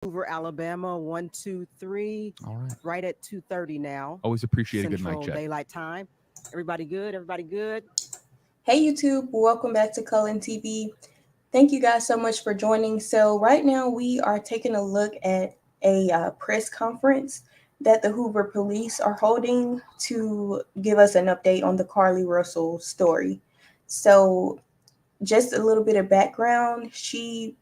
Hoover, Alabama, 123, All right. right at 2:30 now, Always appreciate a good mic Central check. Daylight Time. Everybody good? Everybody good? Hey YouTube, welcome back to Cullen TV. Thank you guys so much for joining. So right now we are taking a look at a press conference that the Hoover police are holding to give us an update on the Carlee Russell story. So just a little bit of background. She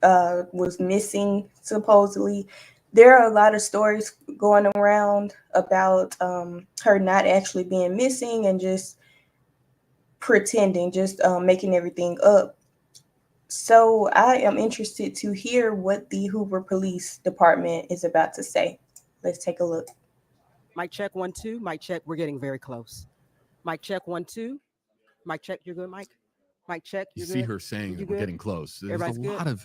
was missing supposedly. There are a lot of stories going around about her not actually being missing and just pretending, just making everything up. So I am interested to hear what the Hoover Police Department is about to say. Let's take a look. Mic check, 1 2. Mic check. We're getting very close. Mic check, 1 2. Mic check. You're good, Mike. Mic check. You You're see good. her saying You that we're good? getting close. There's Everybody's good.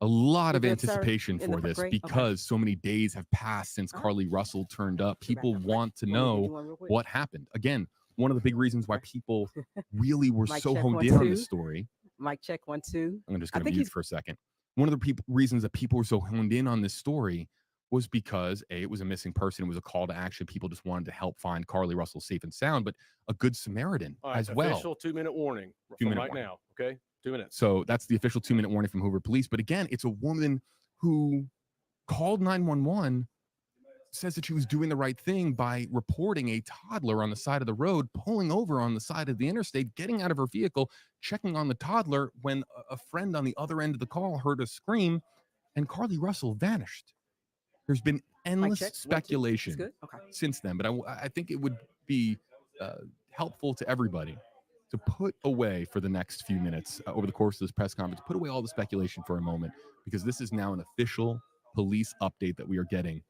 a lot You're of good, sir. anticipation In the for this great. Okay. because so many days have passed since All right. Carlee Russell turned up. We're back People up, right? want to You want me to know do one real quick? what happened. Again, one of the big reasons why Okay. people really were Mic so check, honed one in on this two. story. Mic check, 1 2. I'm just I going to think mute he's for a second. One of the reasons that people were so honed in on this story was because it was a missing person. It was a call to action. People just wanted to help find Carlee Russell safe and sound, but a good Samaritan All right, as well. official 2-minute warning from 2-minute right warning. now. Okay, 2 minutes. So that's the official 2-minute warning from Hoover Police. But again, it's a woman who called 911, says that she was doing the right thing by reporting a toddler on the side of the road, pulling over on the side of the interstate, getting out of her vehicle, checking on the toddler when a friend on the other end of the call heard a scream, and Carlee Russell vanished. There's been mic endless check, 1 2. It's speculation good. Okay. since then, but I think it would be helpful to everybody to put away for the next few minutes over the course of this press conference, put away all the speculation for a moment, because this is now an official police update that we are getting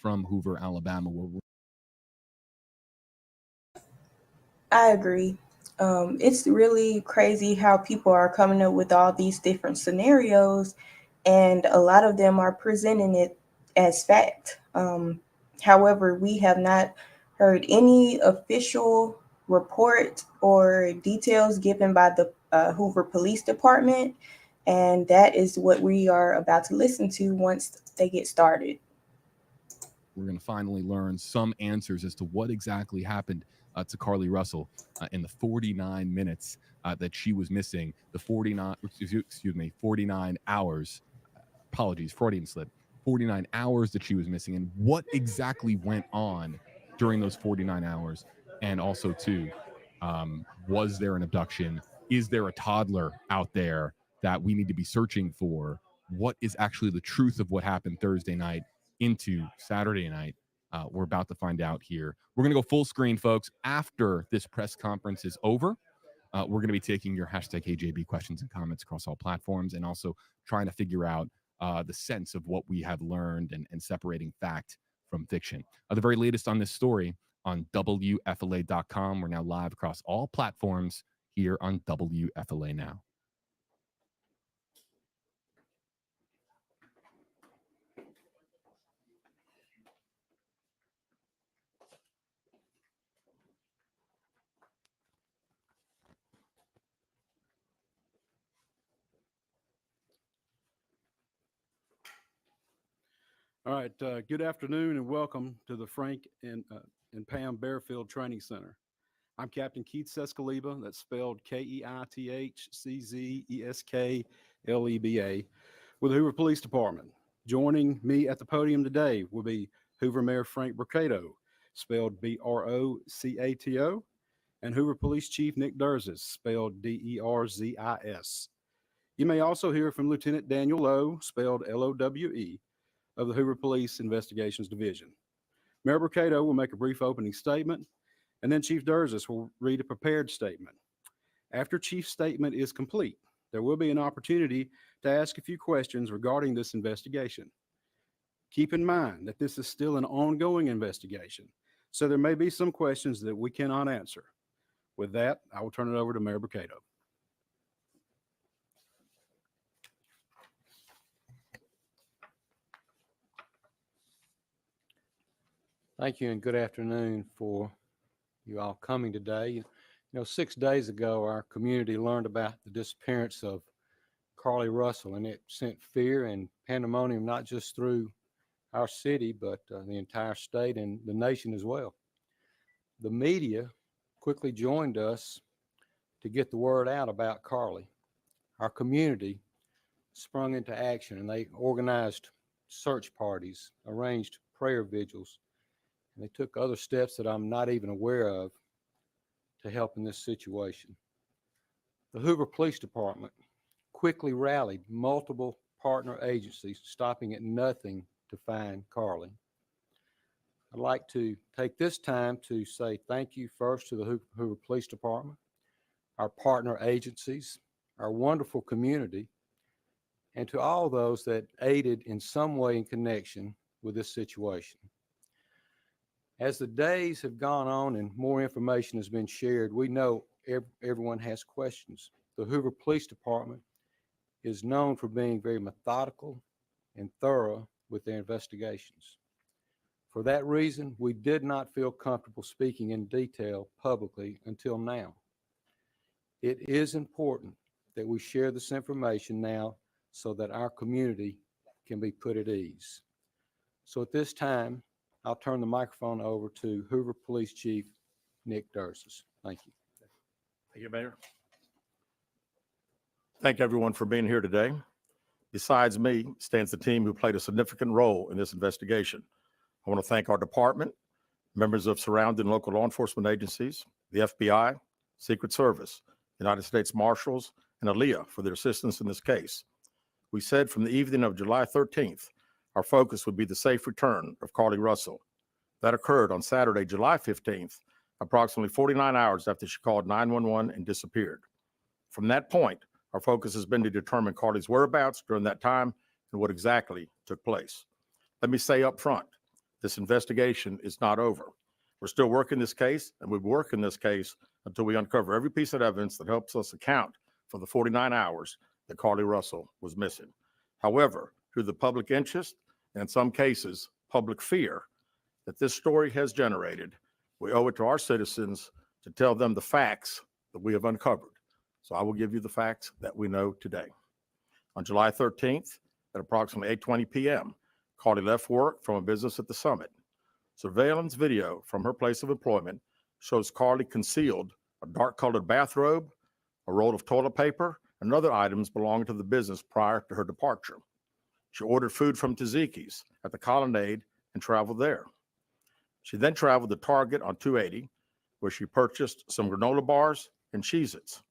from Hoover, Alabama, where I agree. It's really crazy how people are coming up with all these different scenarios, and a lot of them are presenting it as fact. However, we have not heard any official report or details given by the Hoover Police Department, and that is what we are about to listen to once they get started. we're going to finally learn some answers as to what exactly happened to Carlee Russell in the 49 minutes that she was missing. The 49 hours. Apologies, Freudian slip. 49 hours that she was missing, and what exactly went on during those 49 hours. And also, too, was there an abduction? Is there a toddler out there that we need to be searching for? What is actually the truth of what happened Thursday night into Saturday night? We're about to find out here. We're going to go full screen, folks. After this press conference is over, we're going to be taking your hashtag KJB questions and comments across all platforms, and also trying to figure out the sense of what we have learned and separating fact from fiction. The very latest on this story on WFLA.com. We're now live across all platforms here on WFLA Now. All right, good afternoon and welcome to the Frank and Pam Bearfield Training Center. I'm Captain Keith Sescaleba, that's spelled KeithCzeskleba, with the Hoover Police Department. Joining me at the podium today will be Hoover Mayor Frank Brocato, spelled Brocato, and Hoover Police Chief Nick Durzis, spelled Derzis. You may also hear from Lieutenant Daniel Lowe, spelled Lowe, of the Hoover Police Investigations Division. Mayor Brocato will make a brief opening statement, and then Chief Durzis will read a prepared statement. After Chief's statement is complete, there will be an opportunity to ask a few questions regarding this investigation. Keep in mind that this is still an ongoing investigation, so there may be some questions that we cannot answer. With that, I will turn it over to Mayor Brocato. Thank you and good afternoon for you all coming today. 6 days ago, our community learned about the disappearance of Carlee Russell, and it sent fear and pandemonium not just through our city, but the entire state and the nation as well. The media quickly joined us to get the word out about Carlee. Our community sprung into action, and they organized search parties, arranged prayer vigils, and they took other steps that I'm not even aware of to help in this situation. The Hoover Police Department quickly rallied multiple partner agencies, stopping at nothing to find Carlee. I'd like to take this time to say thank you first to the Hoover Police Department, our partner agencies, our wonderful community, and to all those that aided in some way in connection with this situation. As the days have gone on and more information has been shared, we know everyone has questions. The Hoover Police Department is known for being very methodical and thorough with their investigations. For that reason, we did not feel comfortable speaking in detail publicly until now. It is important that we share this information now so that our community can be put at ease. So at this time, I'll turn the microphone over to Hoover Police Chief Nick Dursis. Thank you. Thank you, Mayor. Thank everyone for being here today. Besides me stands the team who played a significant role in this investigation. I want to thank our department, members of surrounding local law enforcement agencies, the FBI, Secret Service, United States Marshals, and ALEA for their assistance in this case. We said from the evening of July 13th, our focus would be the safe return of Carlee Russell. That occurred on Saturday, July 15th, approximately 49 hours after she called 911 and disappeared. From that point, our focus has been to determine Carlee's whereabouts during that time and what exactly took place. Let me say up front, this investigation is not over. We're still working this case, and we'll work in this case until we uncover every piece of evidence that helps us account for the 49 hours that Carlee Russell was missing. However, through the public interest, and in some cases, public fear that this story has generated, we owe it to our citizens to tell them the facts that we have uncovered. So I will give you the facts that we know today. On July 13th, at approximately 8:20 p.m., Carlee left work from a business at the Summit. Surveillance video from her place of employment shows Carlee concealed a dark-colored bathrobe, a roll of toilet paper, and other items belonging to the business prior to her departure. She ordered food from Tzatziki's at the Colonnade and traveled there. She then traveled to Target on 280, where she purchased some granola bars and Cheez-Its.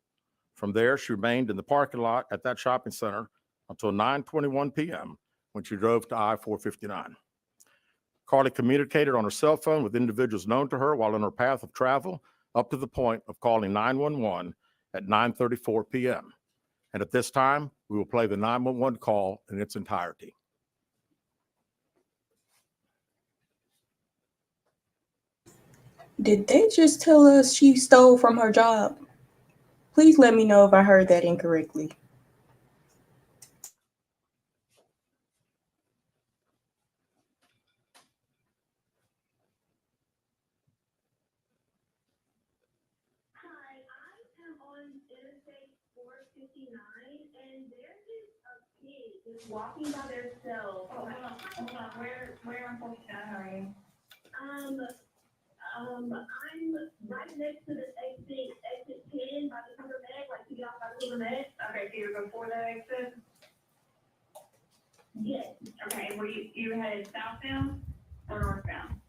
From there, she remained in the parking lot at that shopping center until 9:21 p.m. when she drove to I-459. Carlee communicated on her cell phone with individuals known to her while on her path of travel up to the point of calling 911 at 9:34 p.m. And at this time, we will play the 911 call in its entirety. Did they just tell us she stole from her job? Please let me know if I heard that incorrectly. Hi, I am on Interstate 459, and there is a kid just walking by themselves. Oh, hold on. Where on 459 are you? I'm right next to the exit 10 by the Hoover Med, like to get off by the Hoover Med. Okay, so you're before that exit? Yes. Okay, were you headed southbound or northbound?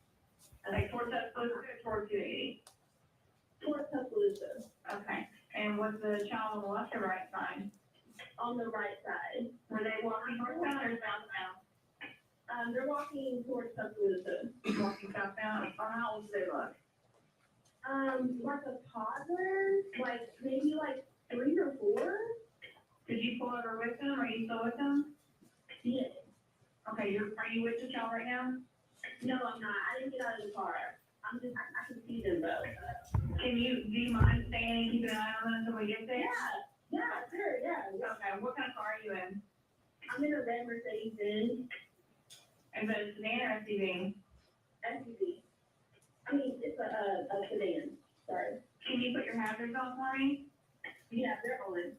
Okay, towards Tuscaloosa or towards 280? Towards Tuscaloosa. Okay, and was the child on the left or right side? On the right side. Were they walking northbound or southbound? They're walking towards Tuscaloosa. Walking southbound? Or how old do they look? Like a toddler, like maybe like 3 or 4. Did you pull over with them? Are you still with them? Yes. Okay, are you with the child right now? No, I'm not. I didn't get out of the car. I can see them though. Do you mind staying and keeping an eye on them until we get there? Yeah, sure, yeah. Okay, what kind of car are you in? I'm in a red Mercedes-Benz. Is it a sedan or SUV? SUV. I mean, it's a sedan, sorry. Can you put your hazards on for me? Yeah, they're on.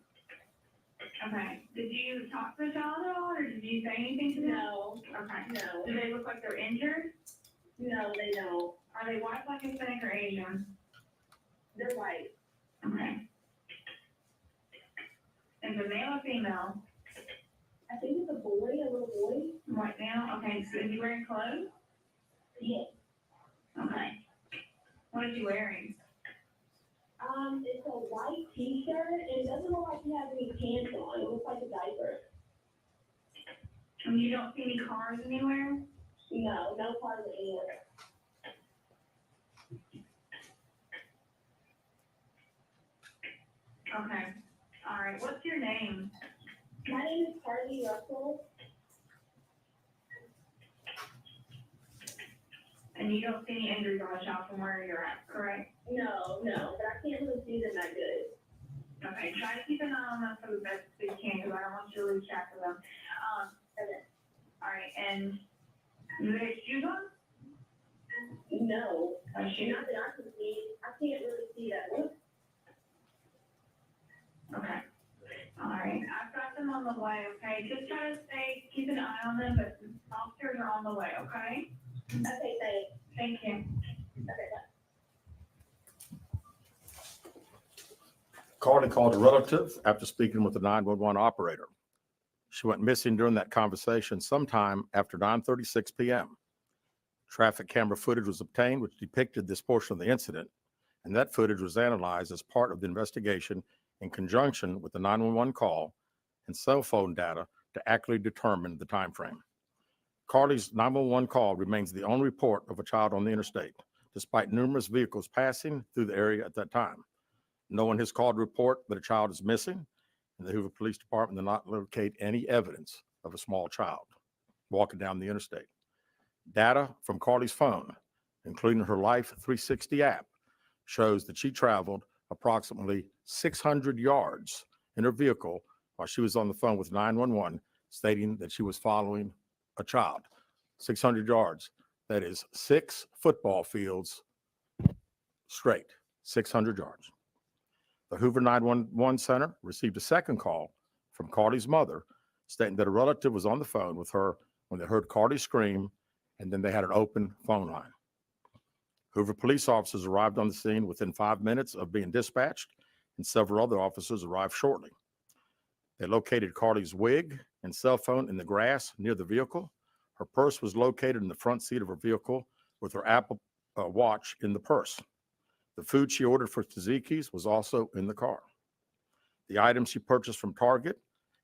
Okay. Did you talk to the child at all, or did you say anything to them? No, Okay. no, Do they look like they're injured? no, they don't. Are they white, black, Hispanic, or Asian? They're white. Okay. Is it male or female? I think it's a boy, a little boy. White male? Okay, so is he wearing clothes? Yes. Okay. What is he wearing? It's a white t-shirt, and it doesn't look like he has any pants on. It looks like a diaper. And you don't see any cars anywhere? No, no cars anywhere. Okay. All right. What's your name? My name is Carlee Russell. And you don't see any injuries on the child from where you're at, correct? No, but I can't really see them that good. Okay. Try to keep an eye on them for the best that you can, because I don't want you to lose track of them. Okay. All right. And do they have shoes on? No, Shoes? not that I can see. I can't really see that one. Okay. All right. I've got them on the way, okay? Just try to keep an eye on them, but officers are on the way, okay? Okay, thanks. Thank you. Okay, bye. Carlee called a relative after speaking with the 911 operator. She went missing during that conversation sometime after 9:36 p.m. Traffic camera footage was obtained which depicted this portion of the incident, and that footage was analyzed as part of the investigation in conjunction with the 911 call and cell phone data to accurately determine the time frame. Carlee's 911 call remains the only report of a child on the interstate, despite numerous vehicles passing through the area at that time. No one has called to report that a child is missing, and the Hoover Police Department did not locate any evidence of a small child walking down the interstate. Data from Carlee's phone, including her Life 360 app, shows that she traveled approximately 600 yards in her vehicle while she was on the phone with 911, stating that she was following a child. 600 yards. That is 6 football fields straight, 600 yards. The Hoover 911 Center received a second call from Carlee's mother stating that a relative was on the phone with her when they heard Carlee scream, and then they had an open phone line. Hoover police officers arrived on the scene within 5 minutes of being dispatched, and several other officers arrived shortly. They located Carlee's wig and cell phone in the grass near the vehicle. Her purse was located in the front seat of her vehicle with her Apple Watch in the purse. The food she ordered for Tzatziki's was also in the car. The items she purchased from Target,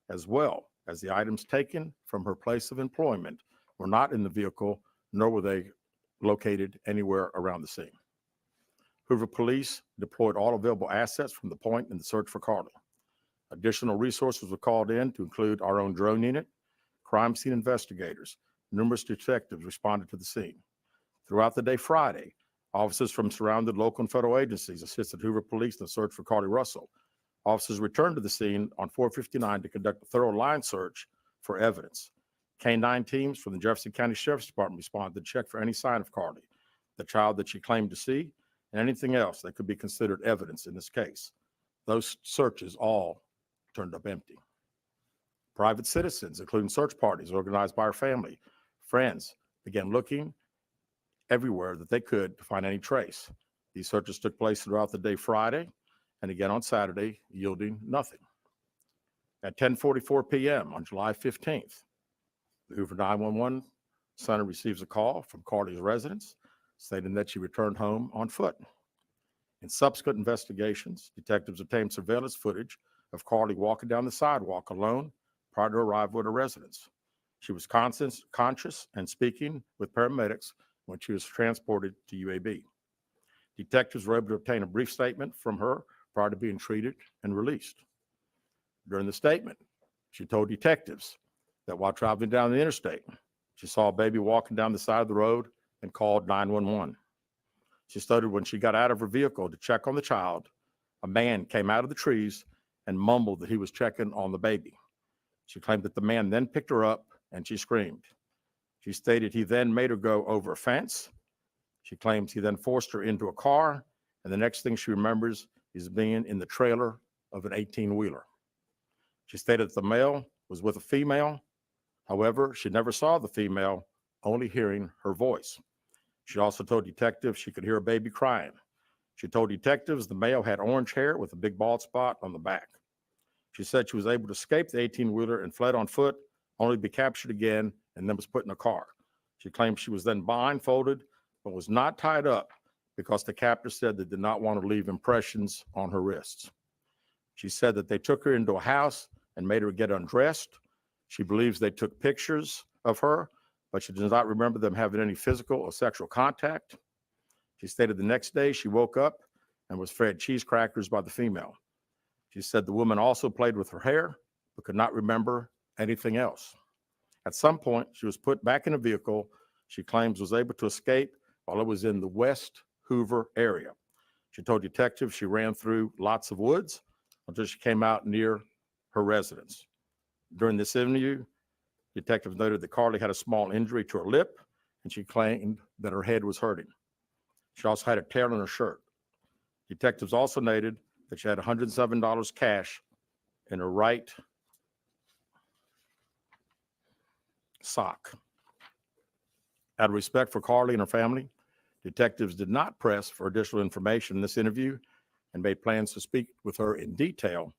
as well as the items taken from her place of employment, were not in the vehicle, nor were they located anywhere around the scene. Hoover police deployed all available assets from the point in the search for Carlee. Additional resources were called in to include our own drone unit, crime scene investigators. Numerous detectives responded to the scene. Throughout the day Friday, officers from surrounding local and federal agencies assisted Hoover police in the search for Carlee Russell. Officers returned to the scene on 459 to conduct a thorough line search for evidence. K-9 teams from the Jefferson County Sheriff's Department responded to check for any sign of Carlee, the child that she claimed to see, and anything else that could be considered evidence in this case. Those searches all turned up empty. Private citizens, including search parties organized by her family, friends, began looking everywhere that they could to find any trace. These searches took place throughout the day Friday and again on Saturday, yielding nothing. At 10:44 p.m. on July 15th, the Hoover 911 Center receives a call from Carlee's residence stating that she returned home on foot. In subsequent investigations, detectives obtained surveillance footage of Carlee walking down the sidewalk alone prior to arrival at her residence. She was conscious and speaking with paramedics when she was transported to UAB. Detectives were able to obtain a brief statement from her prior to being treated and released. During the statement, she told detectives that while traveling down the interstate, she saw a baby walking down the side of the road and called 911. She stated when she got out of her vehicle to check on the child, a man came out of the trees and mumbled that he was checking on the baby. She claimed that the man then picked her up and she screamed. She stated he then made her go over a fence. She claims he then forced her into a car, and the next thing she remembers is being in the trailer of an 18-wheeler. She stated that the male was with a female. However, she never saw the female, only hearing her voice. She also told detectives she could hear a baby crying. She told detectives the male had orange hair with a big bald spot on the back. She said she was able to escape the 18-wheeler and fled on foot, only to be captured again and then was put in a car. She claimed she was then blindfolded, but was not tied up because the captor said they did not want to leave impressions on her wrists. She said that they took her into a house and made her get undressed. She believes they took pictures of her, but she does not remember them having any physical or sexual contact. She stated the next day she woke up and was fed cheese crackers by the female. She said the woman also played with her hair, but could not remember anything else. At some point, she was put back in a vehicle she claims was able to escape while it was in the West Hoover area. She told detectives she ran through lots of woods until she came out near her residence. During this interview, detectives noted that Carlee had a small injury to her lip, and she claimed that her head was hurting. She also had a tear in her shirt. Detectives also noted that she had $107 cash in her right sock. Out of respect for Carlee and her family, detectives did not press for additional information in this interview and made plans to speak with her in detail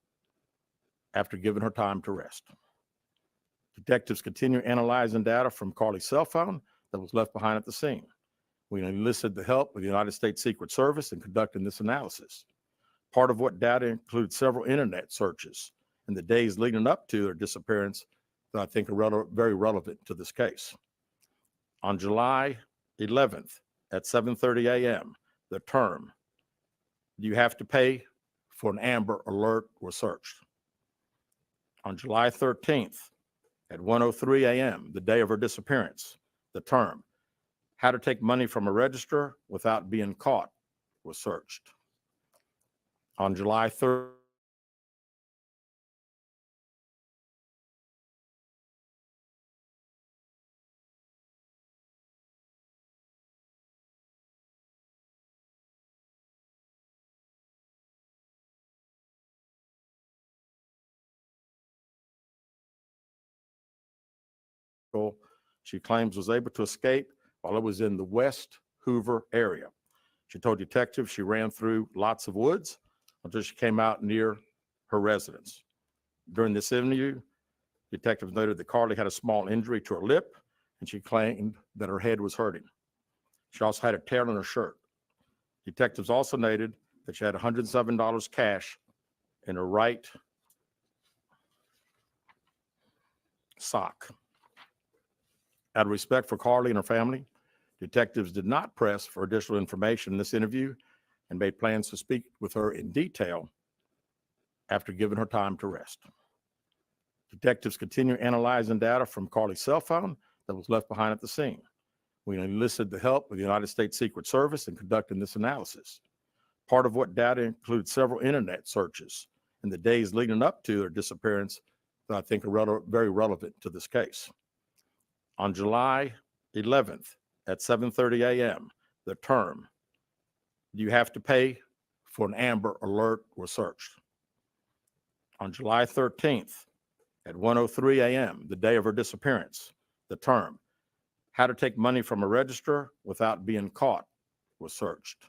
after giving her time to rest. Detectives continue analyzing data from Carlee's cell phone that was left behind at the scene. We enlisted the help of the United States Secret Service in conducting this analysis. Part of what data includes several internet searches in the days leading up to their disappearance that I think are very relevant to this case. On July 11th at 7:30 a.m., the term, "Do you have to pay for an Amber Alert?" was searched. On July 13th at 1:03 a.m., the day of her disappearance, the term, "How to take money from a register without being caught," was searched. On July 3rd, she claims was able to escape while it was in the West Hoover area. She told detectives she ran through lots of woods until she came out near her residence. During this interview, detectives noted that Carlee had a small injury to her lip, and she claimed that her head was hurting. She also had a tear in her shirt. Detectives also noted that she had $107 cash in her right sock. Out of respect for Carlee and her family, detectives did not press for additional information in this interview and made plans to speak with her in detail after giving her time to rest. Detectives continue analyzing data from Carlee's cell phone that was left behind at the scene. We enlisted the help of the United States Secret Service in conducting this analysis. Part of what data includes several internet searches in the days leading up to their disappearance that I think are very relevant to this case. On July 11th at 7:30 a.m., the term, "Do you have to pay for an Amber Alert?" was searched. On July 13th at 1:03 a.m., the day of her disappearance, the term, "How to take money from a register without being caught," was searched.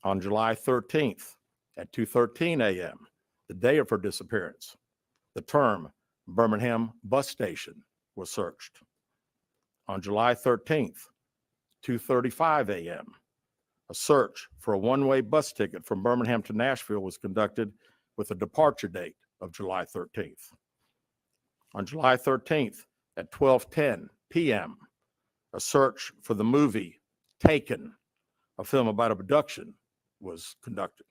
On July 13th at 2:13 a.m., the day of her disappearance, the term, "Birmingham Bus Station," was searched. On July 13th, 2:35 a.m., a search for a one-way bus ticket from Birmingham to Nashville was conducted with a departure date of July 13th. On July 13th at 12:10 p.m., a search for the movie Taken, a film about abduction, was conducted.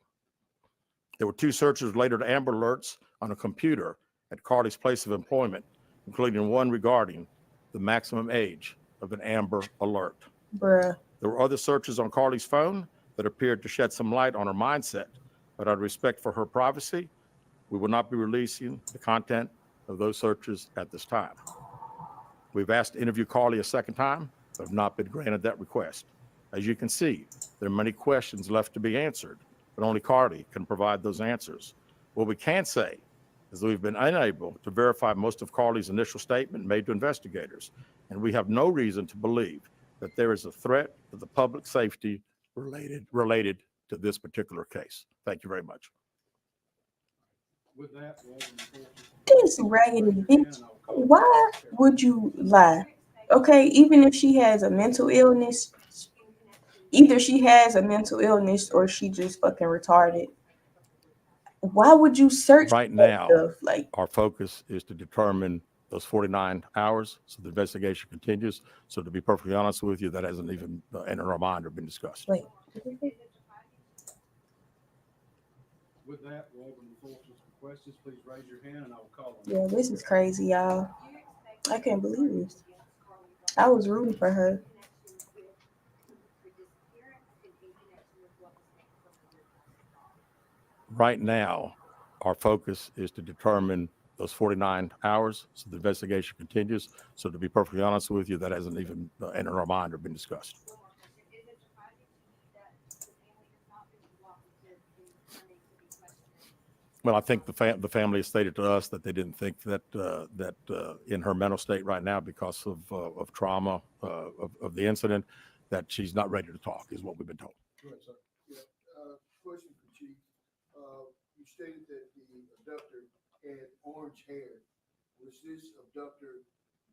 There were two searches related to Amber Alerts on a computer at Carlee's place of employment, including one regarding the maximum age of an Amber Alert. Bruh. There were other searches on Carlee's phone that appeared to shed some light on her mindset, but out of respect for her privacy, we will not be releasing the content of those searches at this time. We've asked to interview Carlee a second time, but have not been granted that request. As you can see, there are many questions left to be answered, but only Carlee can provide those answers. What we can say is that we've been unable to verify most of Carlee's initial statement made to investigators, and we have no reason to believe that there is a threat to the public safety related to this particular case. Thank you very much. With that, we'll open the floor This raggedy bitch. Why would you lie? Okay, even if she has a mental illness, either she has a mental illness or she just fucking retarded. Why would you search Right that now, stuff? Like, our focus is to determine those 49 hours, so the investigation continues. So to be perfectly honest with you, that hasn't even entered our mind or been discussed. wait. With that, we'll open the floor for some questions. Please raise your hand and I will call on Yeah, you. this is crazy, y'all. I can't believe this. I was rooting for her. Right now, our focus is to determine those 49 hours, so the investigation continues. So to be perfectly honest with you, that hasn't even entered our mind or been discussed. Well, I think the family has stated to us that they didn't think that in her mental state right now, because of trauma of the incident, that she's not ready to talk, is what we've been told. Go ahead, sir. Yeah, question for Chief. You stated that the abductor had orange hair. Was this abductor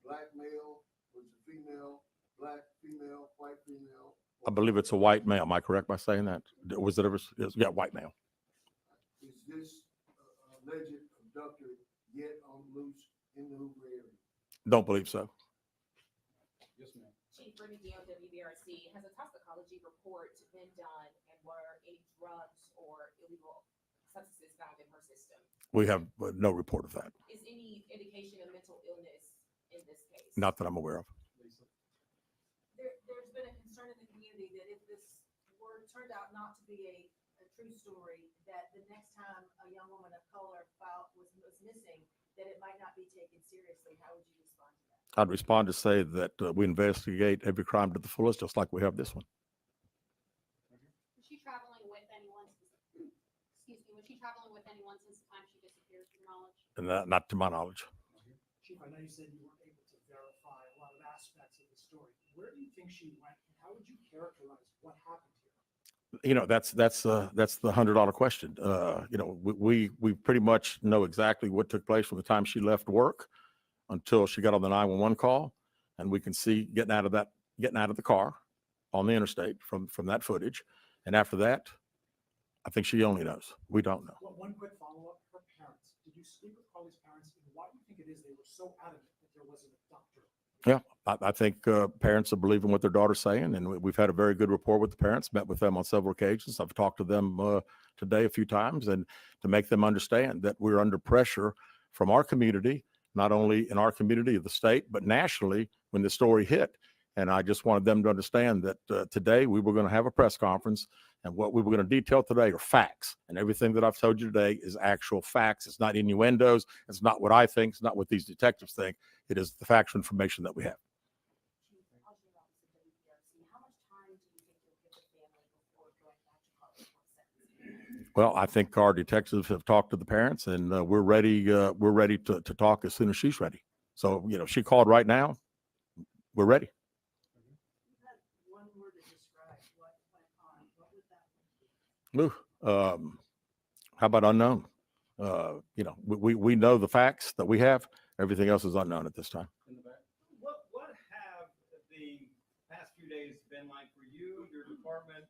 black male? Was it female, black female, white female? I believe it's a white male. Am I correct by saying that? Was it ever? Yeah, white male. Is this alleged abductor yet on loose in the Hoover area? Don't believe so. Yes, ma'am. Chief Brittany Deon, WBRC, has a toxicology report been done, and were any drugs or illegal substances found in her system? We have no report of that. Is any indication of mental illness in this case? Not that I'm aware of. Lisa. There's been a concern in the community that if this turned out not to be a true story, that the next time a young woman of color was missing, that it might not be taken seriously. How would you respond to that? I'd respond to say that we investigate every crime to the fullest, just like we have this one. Was she traveling with anyone? Excuse me. Was she traveling with anyone since the time she disappeared, to your knowledge? And not to my knowledge. Chief, I know you said you weren't able to verify a lot of aspects of the story. Where do you think she went, and how would you characterize what happened here? You know, that's the $100 question. You know, we pretty much know exactly what took place from the time she left work until she got on the 911 call, and we can see getting out of the car on the interstate from that footage. And after that, I think she only knows. We don't know. Well, one quick follow-up. Her parents. Did you speak with Carlee's parents? And why do you think it is they were so adamant that there was an abductor? Yeah, I think parents are believing what their daughter's saying, and we've had a very good rapport with the parents, met with them on several occasions. I've talked to them today a few times, and to make them understand that we're under pressure from our community, not only in our community of the state, but nationally when the story hit. And I just wanted them to understand that today we were going to have a press conference, and what we were going to detail today are facts. And everything that I've told you today is actual facts. It's not innuendos. It's not what I think. It's not what these detectives think. It is the factual information that we have. Well, I think our detectives have talked to the parents, and we're ready. We're ready to talk as soon as she's ready. So, you know, she called right now. We're ready. One word to describe what went on. What would that be? How about unknown? You know, we know the facts that we have. Everything else is unknown at this time. In the back. What have the past few days been like for you, your department?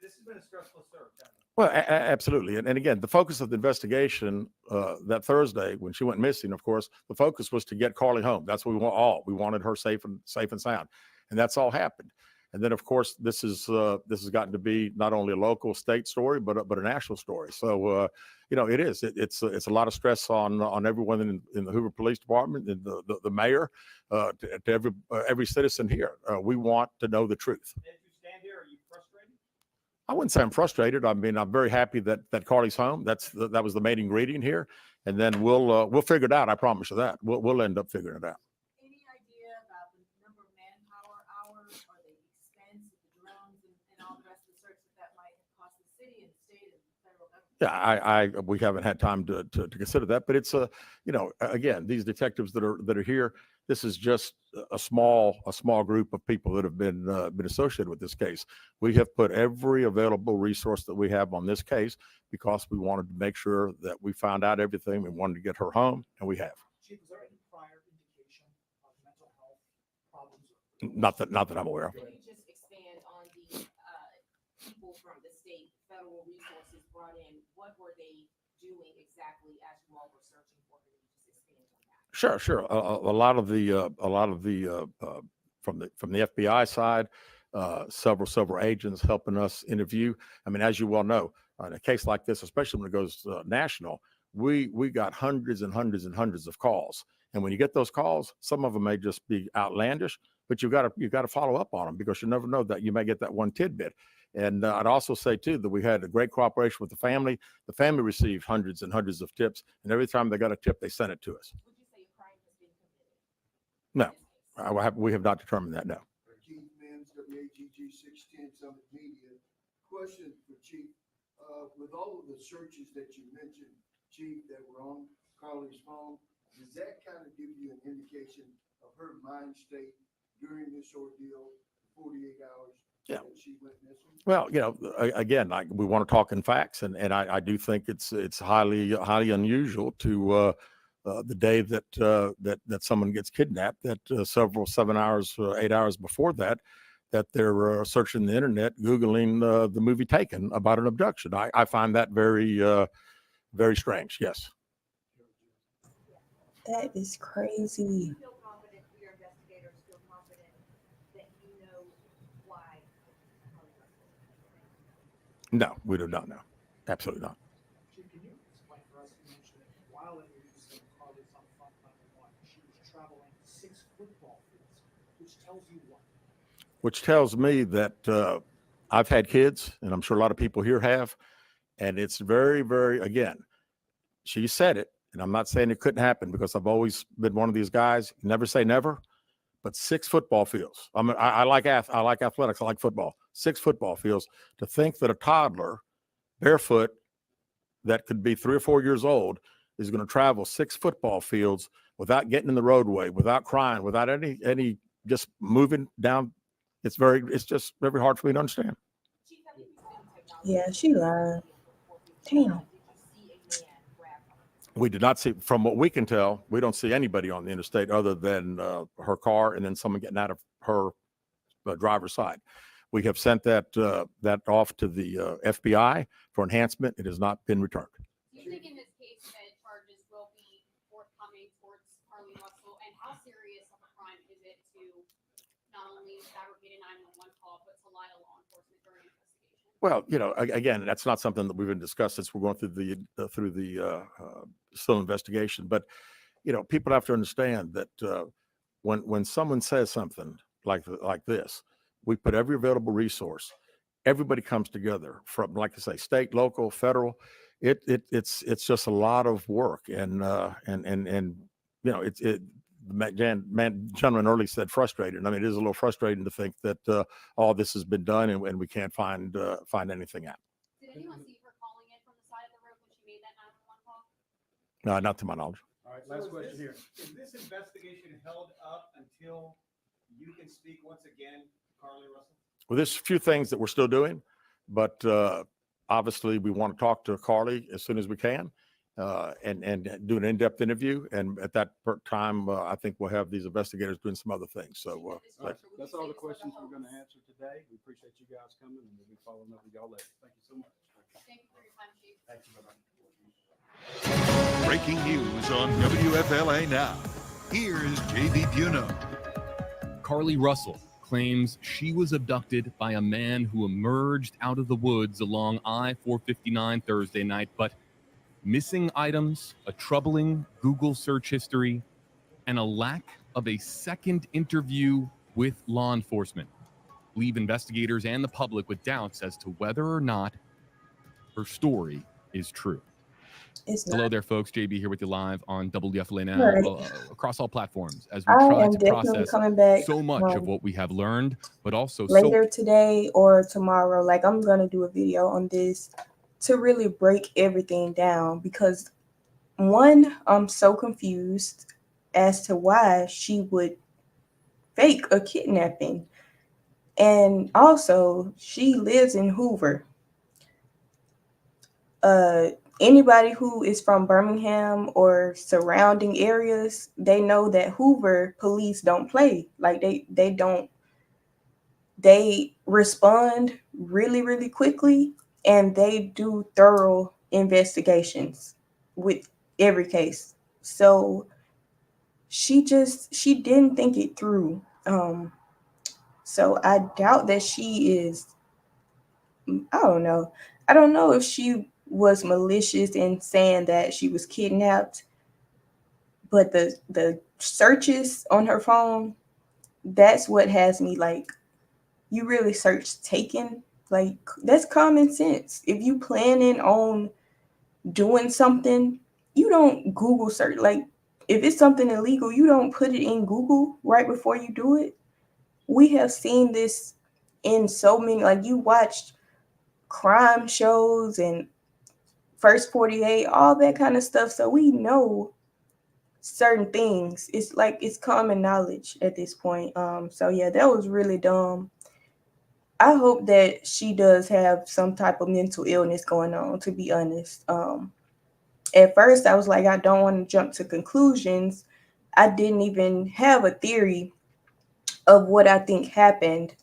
This has been a stressful search. Well, absolutely. And again, the focus of the investigation that Thursday when she went missing, of course, the focus was to get Carlee home. That's what we want all. We wanted her safe and sound. And that's all happened. And then, of course, this has gotten to be not only a local state story, but a national story. So, you know, it's a lot of stress on everyone in the Hoover Police Department, and the mayor, to every citizen here. We want to know the truth. As you stand here, are you frustrated? I wouldn't say I'm frustrated. I mean, I'm very happy that Carlee's home. That was the main ingredient here. And then we'll figure it out. I promise you that. We'll end up figuring it out. Any idea about the number of manpower hours or the expense of the drones and all the rest of the search that might have cost the city and the state and federal government. Yeah, we haven't had time to consider that, but it's again, these detectives that are here, this is just a small group of people that have been associated with this case. We have put every available resource that we have on this case because we wanted to make sure that we found out everything. We wanted to get her home, and we have. Chief, is there any prior indication of mental health problems? Not that I'm aware of. Can you just expand on the people from the state, federal resources brought in? What were they doing exactly as you all were searching for? Can you just expand on that? Sure. A lot of the from the FBI side, several agents helping us interview. I mean, as you well know, in a case like this, especially when it goes national, we got hundreds and hundreds of calls. And when you get those calls, some of them may just be outlandish, but you got to follow up on them because you never know that you may get that one tidbit. And I'd also say too that we had a great cooperation with the family. The family received hundreds and hundreds of tips, and every time they got a tip, they sent it to us. Would you say a crime has been committed? No, we have not determined that. No. Keith Mims, WAGG 610 Summit Media. Question for Chief. With all of the searches that you mentioned, Chief, that were on Carlee's phone, does that kind of give you an indication of her mind state during this ordeal, 48 hours? Yeah. That she went missing? Well, again, we want to talk in facts, and I do think it's highly unusual to the day that someone gets kidnapped, that 7 hours, 8 hours before that they're searching the internet, Googling the movie Taken about an abduction. I find that very, very strange. Yes. That is crazy. Feel confident, your investigators feel confident that you know why. No, we do not know. Absolutely not. Chief, can you explain for us, you mentioned that while at releasing Carlee's on front line one, she was traveling 6 football fields, which tells you what? Which tells me that I've had kids, and I'm sure a lot of people here have, and it's very, very, again, she said it, and I'm not saying it couldn't happen because I've always been one of these guys, never say never, but 6 football fields. I like athletics, I like football. 6 football fields. To think that a toddler, barefoot, that could be 3 or 4 years old, is going to travel 6 football fields without getting in the roadway, without crying, without any just moving down. It's just very hard for me to understand. Yeah, she lied. Damn. We did not see, from what we can tell, we don't see anybody on the interstate other than her car and then someone getting out of her driver's side. We have sent that off to the FBI for enhancement. It has not been returned. Do you think in this case that charges will be forthcoming towards Carlee Russell? And how serious of a crime is it to not only fabricate a 911 call, but to lie to law enforcement during an investigation? Well, again, that's not something that we've been discussed since we're going through the still investigation. But people have to understand that when someone says something like this, we put every available resource. Everybody comes together from, like I say, state, local, federal. It's just a lot of work, and the gentleman early said frustrated. I mean, it is a little frustrating to think that all this has been done and we can't find anything out. Did anyone see her calling in from the side of the road when she made that 911 call? No, not to my knowledge. All right, last question here. Is this investigation held up until you can speak once again to Carlee Russell? Well, there's a few things that we're still doing, but obviously we want to talk to Carlee as soon as we can and do an in-depth interview. And at that time, I think we'll have these investigators doing some other things. So That's all the questions we're going to answer today. We appreciate you guys coming, and we'll be following up with y'all later. Thank you so much. Thank you for your time, Chief. Thank you. Bye-bye. Breaking news on WFLA Now. Here's JB Buno. Carlee Russell claims she was abducted by a man who emerged out of the woods along I-459 Thursday night, but missing items, a troubling Google search history, and a lack of a second interview with law enforcement leave investigators and the public with doubts as to whether or not her story is true. Hello there, folks. JB here with you live on WFLA Now, across all platforms as we try to process so much of what we have learned, but also later today or tomorrow. Like, I'm gonna do a video on this to really break everything down because one, I'm so confused as to why she would fake a kidnapping. And also, she lives in Hoover. Anybody who is from Birmingham or surrounding areas, they know that Hoover police don't play. Like they don't, they respond really, really quickly and they do thorough investigations with every case. So she didn't think it through. So I doubt that she is, I don't know. I don't know if she was malicious in saying that she was kidnapped, but the searches on her phone, that's what has me like, you really search taken? Like that's common sense. If you planning on doing something, you don't Google search. Like if it's something illegal, you don't put it in Google right before you do it. We have seen this in so many, like you watched crime shows and First 48, all that kind of stuff. So we know certain things. It's like it's common knowledge at this point. So yeah, that was really dumb. I hope that she does have some type of mental illness going on, to be honest. At first I was like, I don't want to jump to conclusions. I didn't even have a theory of what I think happened.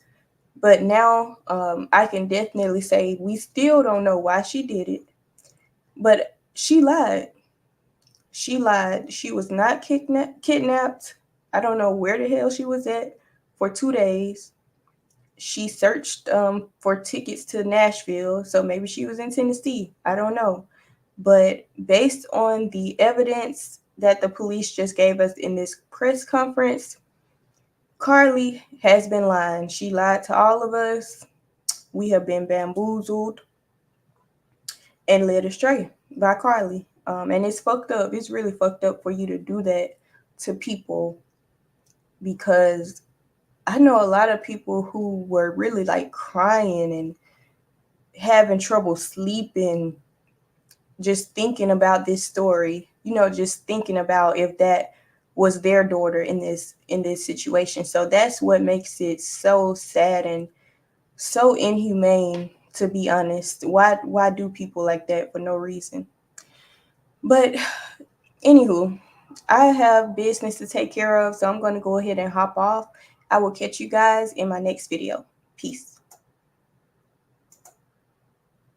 But now I can definitely say we still don't know why she did it. But she lied. She lied. She was not kidnapped. I don't know where the hell she was at for 2 days. She searched for tickets to Nashville, so maybe she was in Tennessee. I don't know. But based on the evidence that the police just gave us in this press conference, Carlee has been lying. She lied to all of us. We have been bamboozled and led astray by Carlee. And it's fucked up. It's really fucked up for you to do that to people, because I know a lot of people who were really like crying and having trouble sleeping, just thinking about this story, just thinking about if that was their daughter in this situation. So that's what makes it so sad and so inhumane, to be honest. Why do people like that for no reason? But anywho, I have business to take care of, so I'm going to go ahead and hop off. I will catch you guys in my next video. Peace.